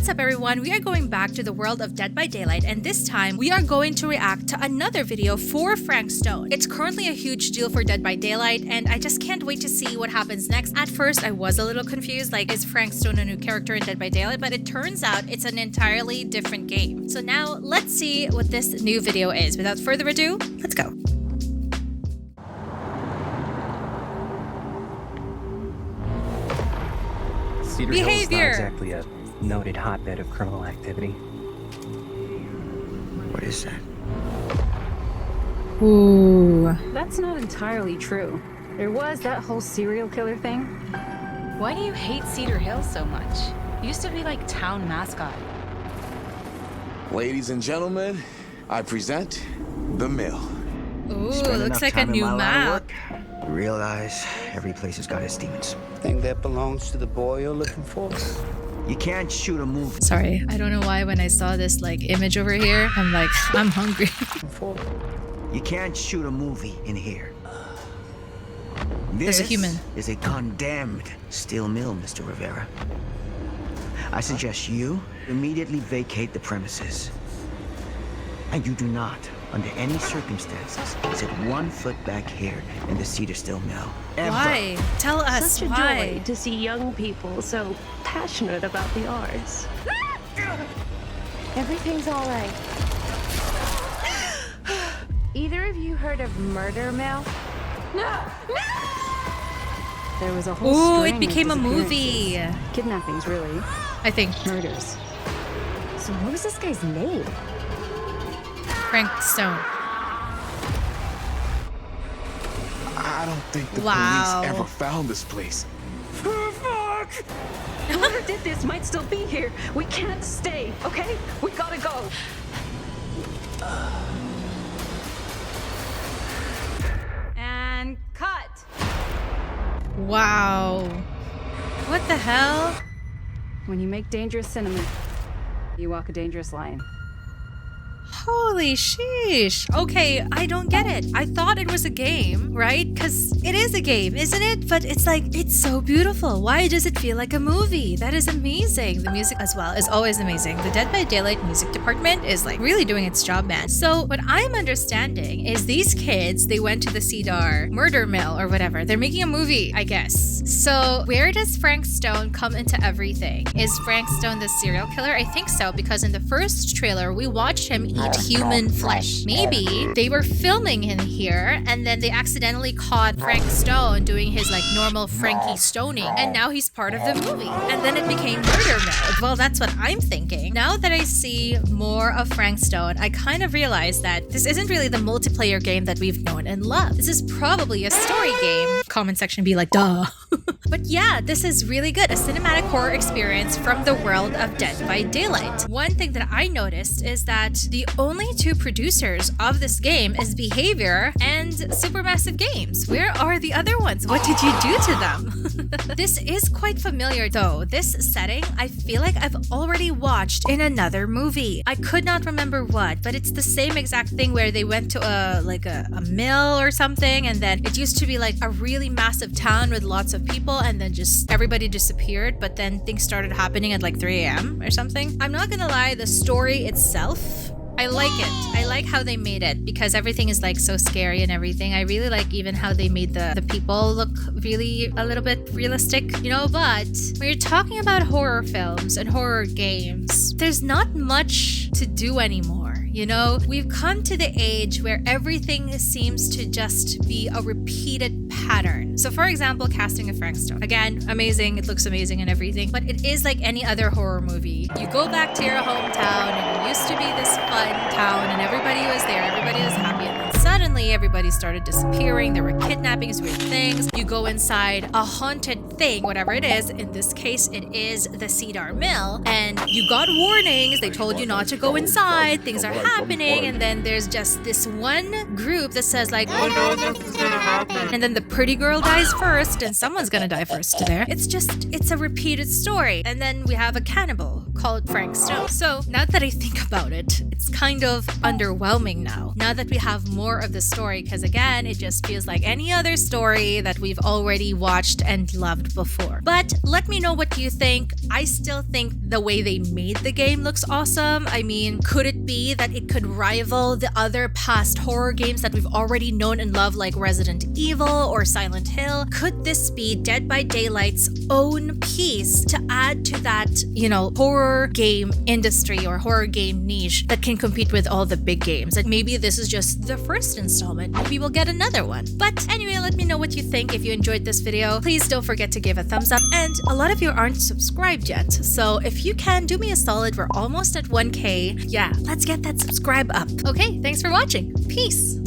What's up everyone, we are going back to the world of Dead by Daylight, and this time we are going to react to another video for Frank Stone. It's currently a huge deal for Dead by Daylight and I just can't wait to see what happens next. At first I was a little confused, like is Frank Stone a new character in Dead by Daylight, but it turns out it's an entirely different game. So now let's see what this new video is. Without further ado, let's go. Cedar Behavior. Hill's not exactly a noted hotbed of criminal activity. What is that? Ooh. That's not entirely true. There was that whole serial killer thing. Why do you hate Cedar Hill so much? Used to be like town mascot. Ladies and gentlemen, I present The Mill. Ooh, Spend looks enough like a time in new my line of map. work, you realize every place has got its demons. Think that belongs to the boy you're looking for? You can't shoot a movie. Sorry, I don't know why when I saw this like image over here, I'm like, I'm hungry. You can't shoot a movie in here. There's a human. Is a condemned steel mill, Mr. Rivera. I suggest you immediately vacate the premises. And you do not, under any circumstances, set 1 foot back here in the Cedar Steel Mill. Ever. Why? Tell us Such a why. joy to see young people so passionate about the arts. Everything's all right. Either of you heard of Murder Mill? No! There was a whole Ooh, string it became a of movie. disappearances. Kidnappings, really. I think Murders. So what was this guy's name? Frank Stone. I don't think the Wow. police ever found this place. Fuck! Whoever did this might still be here. We can't stay, okay? We gotta go. And cut. Wow. What the hell? When you make dangerous cinema, you walk a dangerous line. Holy sheesh. Okay, I don't get it. I thought it was a game, right? Because it is a game, isn't it? But it's like, it's so beautiful. Why does it feel like a movie? That is amazing. The music as well is always amazing. The Dead by Daylight music department is like really doing its job, man. So what I'm understanding is these kids, they went to the Cedar murder mill or whatever. They're making a movie, I guess. So where does Frank Stone come into everything? Is Frank Stone the serial killer? I think so, because in the first trailer, we watched him eat human flesh. Maybe they were filming in here and then they accidentally caught Frank Stone doing his like normal Frankie stoning, and now he's part of the movie. And then it became Murder Mill. Well, that's what I'm thinking. Now that I see more of Frank Stone, I kind of realize that this isn't really the multiplayer game that we've known and loved. This is probably a story game. Comment section be like, duh. But yeah, this is really good. A cinematic horror experience from the world of Dead by Daylight. One thing that I noticed is that the only two producers of this game is Behavior and Supermassive Games. Where are the other ones? What did you do to them? This is quite familiar though. This setting, I feel like I've already watched in another movie. I could not remember what, but it's the same exact thing where they went to a mill or something, and then it used to be like a really massive town with lots of people, and then just everybody disappeared, but then things started happening at like 3 a.m. or something. I'm not gonna lie, the story itself, I like it. I like how they made it because everything is like so scary and everything. I really like even how they made the people look really a little bit realistic, you know, but when you're talking about horror films and horror games, there's not much to do anymore. You know, we've come to the age where everything seems to just be a repeated pattern. So for example, casting of Frank Stone. Again, amazing, it looks amazing and everything, but it is like any other horror movie. You go back to your hometown and it used to be this fun town and everybody was there, everybody was happy, and then suddenly everybody started disappearing, there were kidnappings, weird things. You go inside a haunted thing, whatever it is, in this case it is the Cedar Mill, and you got warnings, they told you not to go inside, things are happening, and then there's just this one group that says like, oh no, this is gonna happen, and then the pretty girl dies first and someone's gonna die first there. It's a repeated story. And then we have a cannibal called Frank Snow. So now that I think about it, it's kind of underwhelming now that we have more of the story, because again, it just feels like any other story that we've already watched and loved before. But let me know what you think. I still think the way they made the game looks awesome. I mean, could it be that it could rival the other past horror games that we've already known and loved, like Resident Evil or Silent Hill? Could this be Dead by Daylight's own piece to add to that, horror game industry or horror game niche that can compete with all the big games? And maybe this is just the first installment. Maybe we'll get another one. But anyway, let me know what you think. If you enjoyed this video, please don't forget to give a thumbs up. And a lot of you aren't subscribed yet, so if you can, do me a solid. We're almost at 1K. Yeah, let's get that subscribe up. Okay, thanks for watching. Peace.